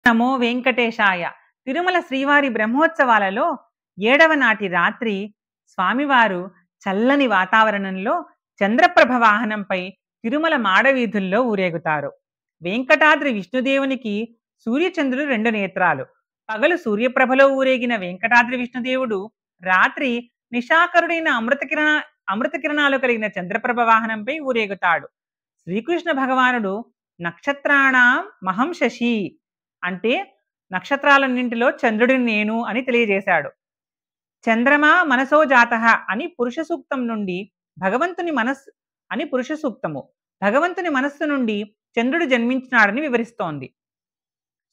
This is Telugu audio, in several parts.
నమో వెంకటేశాయ. తిరుమల శ్రీవారి బ్రహ్మోత్సవాలలో 7వ నాటి రాత్రి స్వామివారు చల్లని వాతావరణంలో చంద్రప్రభ వాహనంపై తిరుమల మాడవీధుల్లో ఊరేగుతారు. వెంకటాద్రి విష్ణుదేవునికి సూర్యచంద్రులు 2 నేత్రాలు. పగలు సూర్యప్రభలో ఊరేగిన వెంకటాద్రి విష్ణుదేవుడు రాత్రి నిశాకరుడైన అమృత కిరణాలు కలిగిన చంద్రప్రభ వాహనంపై ఊరేగుతాడు. శ్రీకృష్ణ భగవానుడు నక్షత్రాణం మహం శశి అంటే నక్షత్రాలన్నింటిలో చంద్రుడిని నేను అని తెలియజేశాడు. చంద్రమా మనసో జాతః అని పురుష సూక్తం నుండి పురుష సూక్తము భగవంతుని మనస్సు నుండి చంద్రుడు జన్మించినాడని వివరిస్తోంది.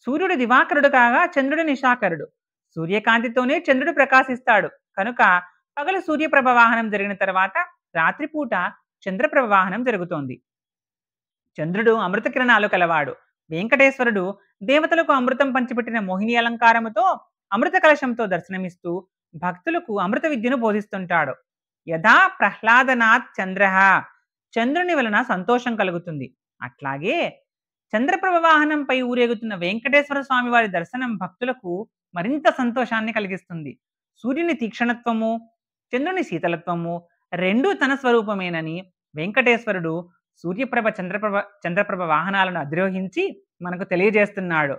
సూర్యుడు దివాకరుడు కాగా చంద్రుడు నిశాకరుడు. సూర్యకాంతితోనే చంద్రుడు ప్రకాశిస్తాడు కనుక పగలు సూర్యప్రభ వాహనం జరిగిన తర్వాత రాత్రిపూట చంద్రప్రభ వాహనం జరుగుతోంది. చంద్రుడు అమృత కిరణాలు కలవాడు. వెంకటేశ్వరుడు దేవతలకు అమృతం పంచిపెట్టిన మోహిని అలంకారముతో అమృత కలశంతో దర్శనమిస్తూ భక్తులకు అమృత విద్యను బోధిస్తుంటాడు. యథా ప్రహ్లాదనాథ్ చంద్ర, చంద్రుని వలన సంతోషం కలుగుతుంది. అట్లాగే చంద్రప్రభ వాహనంపై ఊరేగుతున్న వెంకటేశ్వర స్వామి వారి దర్శనం భక్తులకు మరింత సంతోషాన్ని కలిగిస్తుంది. సూర్యుని తీక్షణత్వము, చంద్రుని శీతలత్వము రెండూ తన స్వరూపమేనని వెంకటేశ్వరుడు చంద్రప్రభ వాహనాలను అధిరోహించి మనకు తెలియజేస్తున్నాడు.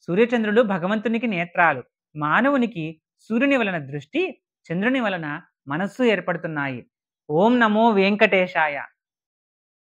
సూర్యచంద్రుడు భగవంతునికి నేత్రాలు, మానవునికి సూర్యుని వలన దృష్టి, చంద్రుని వలన మనస్సు ఏర్పడుతున్నాయి. ఓం నమో వెంకటేశాయ.